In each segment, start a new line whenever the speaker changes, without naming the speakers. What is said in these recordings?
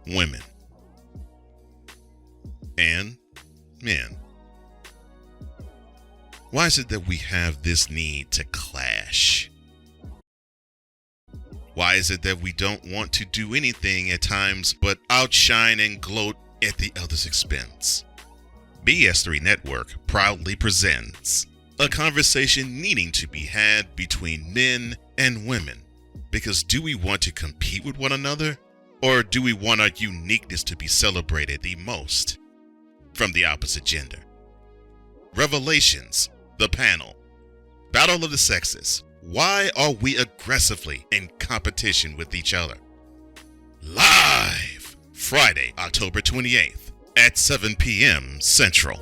women, and men. Why is it that we have this need to clash? Why is it that we don't want to do anything at times but outshine and gloat at the other's expense? BS3 Network proudly presents a conversation needing to be had between men and women. Because do we want to compete with one another? Or do we want our uniqueness to be celebrated the most from the opposite gender? Revelations, the panel, Battle of the Sexes. Why are we aggressively in competition with each other? Live Friday, October 28th at 7 p.m. Central.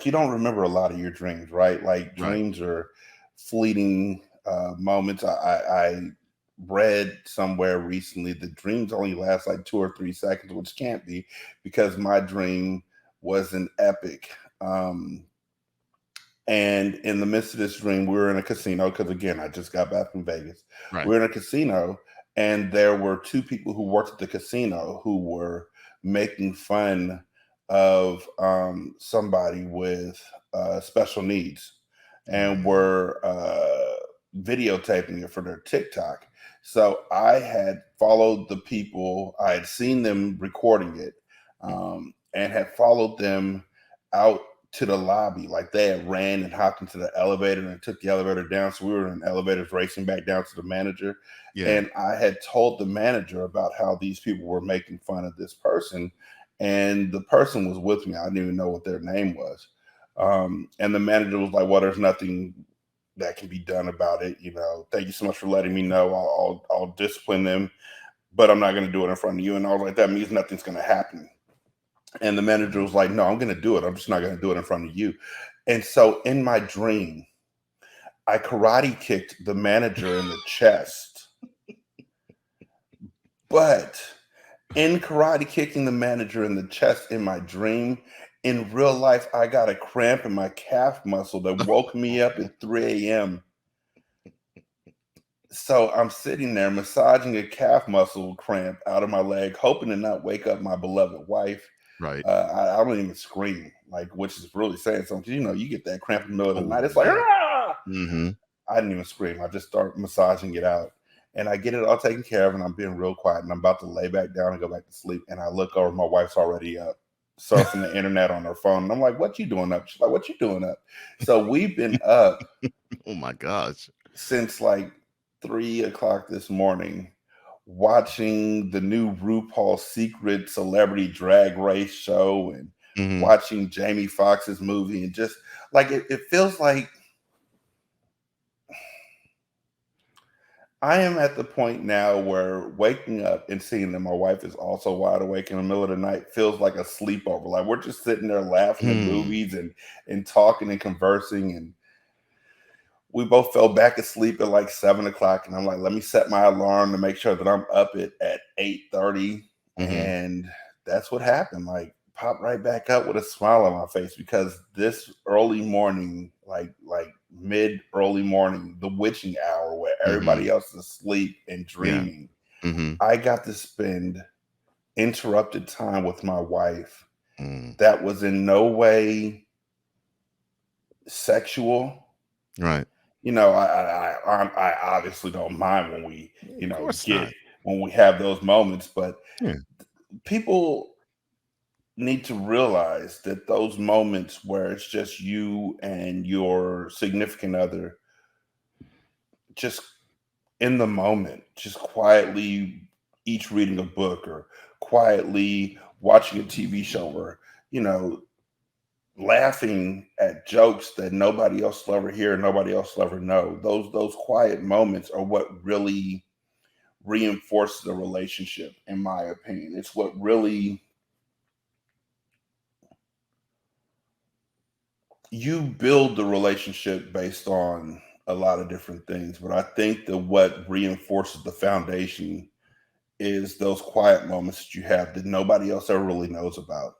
You don't remember a lot of your dreams, right? Like
Right.
dreams are fleeting moments. I read somewhere recently that dreams only last like 2 or 3 seconds, which can't be because my dream was an epic. And in the midst of this dream, we were in a casino because, again, I just got back from Vegas.
Right.
We were in a casino, and there were two people who worked at the casino who were making fun of somebody with special needs and were videotaping it for their TikTok. So I had followed the people, I had seen them recording it, and had followed them out to the lobby. Like they had ran and hopped into the elevator and took the elevator down. So we were in elevators racing back down to the manager.
Yeah.
And I had told the manager about how these people were making fun of this person. And the person was with me. I didn't even know what their name was. And the manager was like, well, there's nothing that can be done about it. You know, thank you so much for letting me know. I'll discipline them, but I'm not going to do it in front of you. And I was like, that means nothing's going to happen. And the manager was like, no, I'm going to do it. I'm just not going to do it in front of you. And so in my dream, I karate kicked the manager in the chest. But in karate kicking the manager in the chest in my dream, in real life, I got a cramp in my calf muscle that woke me up at 3 a.m. So I'm sitting there massaging a calf muscle cramp out of my leg, hoping to not wake up my beloved wife.
Right.
I don't even scream, like, which is really saying something. You know, you get that cramp in the middle of the
Oh,
night. It's like,
yeah.
ah!
Mm-hmm.
I didn't even scream. I just start massaging it out. And I get it all taken care of, and I'm being real quiet. And I'm about to lay back down and go back to sleep. And I look over, my wife's already up, surfing the internet on her phone. And I'm like, what you doing up? She's like, what you doing up? So we've been up
Oh my gosh.
since like 3 o'clock this morning, watching the new RuPaul Secret Celebrity Drag Race show and
Mm-hmm.
watching Jamie Foxx's movie, and just like it feels like I am at the point now where waking up and seeing that my wife is also wide awake in the middle of the night feels like a sleepover. Like we're just sitting there laughing at movies and talking and conversing, and we both fell back asleep at like 7 o'clock, and I'm like, let me set my alarm to make sure that I'm up at 8:30.
Mm-hmm.
And that's what happened. Like pop right back up with a smile on my face because this early morning, like mid early morning, the witching hour where
Mm-hmm.
everybody else is asleep and
Yeah.
dreaming,
Mm-hmm.
I got to spend interrupted time with my wife
Mm.
that was in no way sexual.
Right.
You know, I obviously don't mind when we,
Of course
get
not.
when we have those moments, but
Yeah.
people need to realize that those moments where it's just you and your significant other, just in the moment, just quietly each reading a book or quietly watching a TV show or, you know, laughing at jokes that nobody else will ever hear, nobody else will ever know. Those quiet moments are what really reinforces the relationship, in my opinion. It's what really you build the relationship based on a lot of different things, but I think that what reinforces the foundation is those quiet moments that you have that nobody else ever really knows about.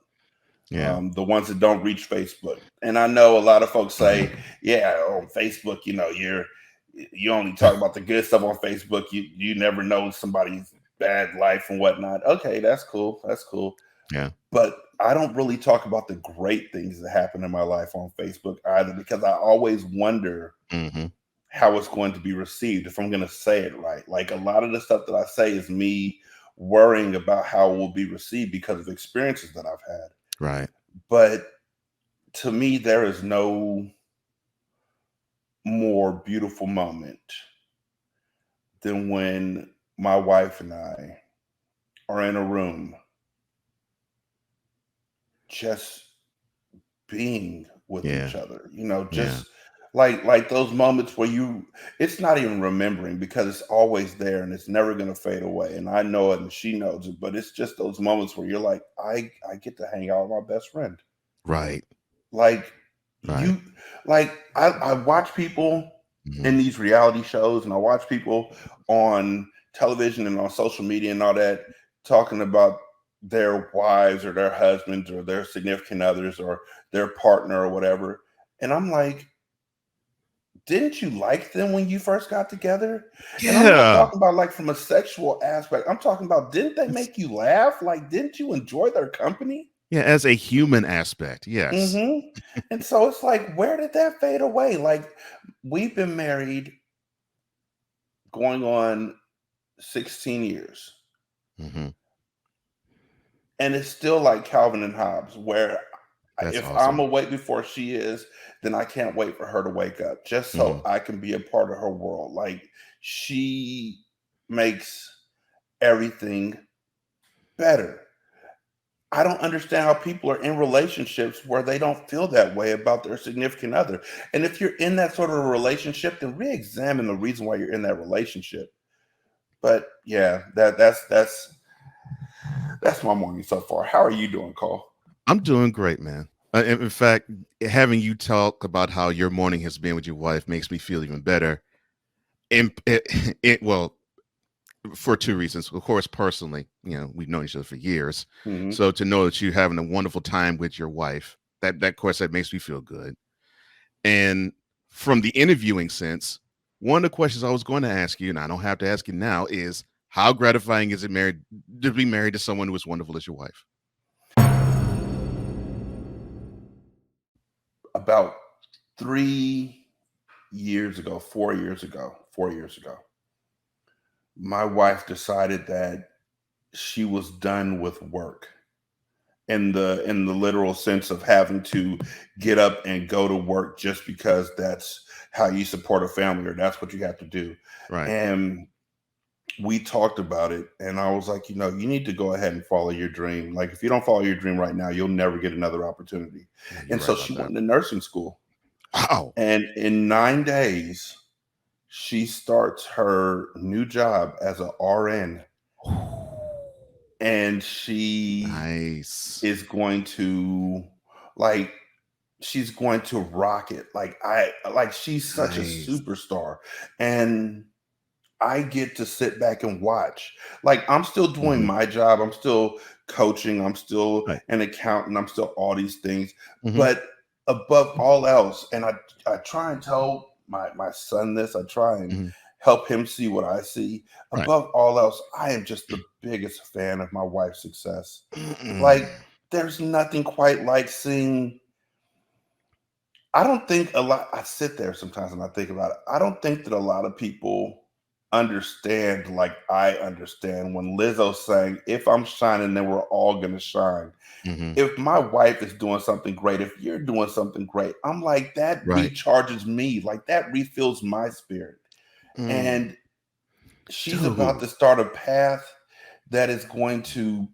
Yeah.
The ones that don't reach Facebook. And I know a lot of folks say,
Mhm.
yeah, on Facebook, you only talk about the good stuff on Facebook. You never know somebody's bad life and whatnot. Okay, that's cool. That's cool.
Yeah.
But I don't really talk about the great things that happen in my life on Facebook either, because I always wonder
Mhm.
how it's going to be received if I'm going to say it right. Like a lot of the stuff that I say is me worrying about how it will be received because of experiences that I've had.
Right.
But to me, there is no more beautiful moment than when my wife and I are in a room just being with
Yeah.
each other.
Yeah.
Just like those moments where it's not even remembering because it's always there and it's never going to fade away. And I know it and she knows it, but it's just those moments where you're like, I get to hang out with my best friend.
Right.
Like
Right.
you I watch people
Mhm.
in these reality shows, and I watch people on television and on social media and all that talking about their wives or their husbands or their significant others or their partner or whatever. And I'm like, didn't you like them when you first got together? And I'm not
Yeah.
talking about like from a sexual aspect. I'm talking about, didn't they
It's
make you laugh? Like, didn't you enjoy their company?
yeah, as a human aspect, yes.
Mhm. And so it's like, where did that fade away? Like, we've been married going on 16 years,
Mhm.
and it's still like Calvin and Hobbes, where
That's
if I'm
awesome.
awake before she is, then I can't wait for her to wake up just so
Mhm.
I can be a part of her world. Like, she makes everything better. I don't understand how people are in relationships where they don't feel that way about their significant other. And if you're in that sort of a relationship, then re-examine the reason why you're in that relationship. But yeah, that's my morning so far. How are you doing, Cole?
I'm doing great, man. In fact, having you talk about how your morning has been with your wife makes me feel even better. And well, for two reasons. Of course, personally, we've known each other for years,
Hmm.
so to know that you're having a wonderful time with your wife, that of course that makes me feel good. And from the interviewing sense, one of the questions I was going to ask you, and I don't have to ask you now, is how gratifying is it married to be married to someone who is wonderful as your wife?
About 3 years ago, 4 years ago, 4 years ago, my wife decided that she was done with work in the literal sense of having to get up and go to work just because that's how you support a family or that's what you have to do.
Right.
And we talked about it, and I was like, you need to go ahead and follow your dream. Like, if you don't follow your dream right now, you'll never get another opportunity.
Yeah, you're
And
right
so
about
she
that.
went into nursing school,
Wow.
and in 9 days she starts her new job as a RN, and she
Nice.
is going to, like, she's going to rock it. Like, she's such a
Nice.
superstar, and I get to sit back and watch. Like, I'm still doing
Mhm.
my job. I'm still coaching. I'm still
Right.
an accountant. I'm still all these things.
Mhm.
But above all else, and I try and tell my son this. I try and
Mhm.
help him see what I see.
Right.
Above all else, I am just the biggest fan of my wife's success. Like,
Mm-mm.
there's nothing quite like seeing. I don't think a lot. I sit there sometimes and I think about it. I don't think that a lot of people understand like I understand when Lizzo sang, "If I'm shining, then we're all gonna shine."
Mhm.
If my wife is doing something great, if you're doing something great, I'm like, that
Right.
recharges me. Like, that refills my spirit.
Mm.
And she's about
Dude.
to start a path that is going to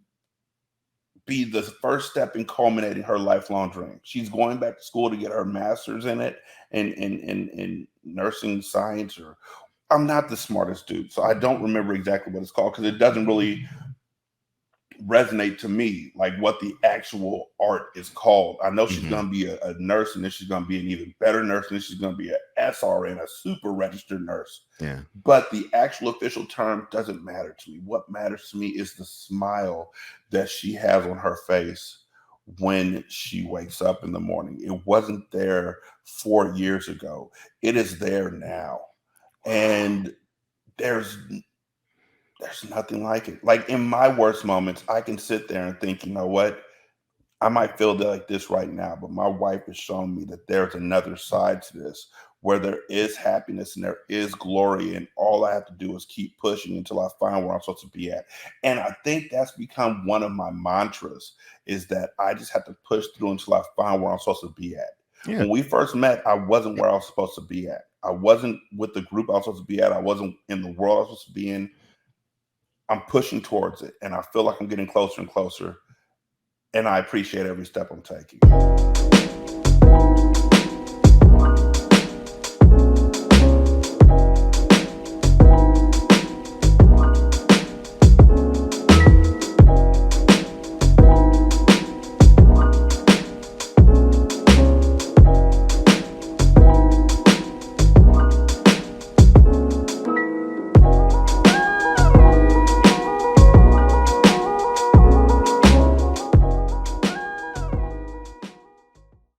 be the first step in culminating her lifelong dream. She's going back to school to get her master's in it, in nursing science. Or I'm not the smartest dude, so I don't remember exactly what it's called because it doesn't really resonate to me, like what the actual art is called. I know she's
Hmm.
going to be a nurse, and then she's going to be an even better nurse, and then she's going to be an SRN, a super registered nurse.
Yeah.
But the actual official term doesn't matter to me. What matters to me is the smile that she has on her face when she wakes up in the morning. It wasn't there 4 years ago. It is there now. And there's there's nothing like it. Like in my worst moments, I can sit there and think, you know what? I might feel like this right now, but my wife has shown me that there's another side to this where there is happiness and there is glory. And all I have to do is keep pushing until I find where I'm supposed to be at. And I think that's become one of my mantras is that I just have to push through until I find where I'm supposed to be at.
Yeah.
When we first met, I wasn't where I was supposed to be at. I wasn't with the group I was supposed to be at. I wasn't in the world I was supposed to be in. I'm pushing towards it, and I feel like I'm getting closer and closer, and I appreciate every step I'm taking.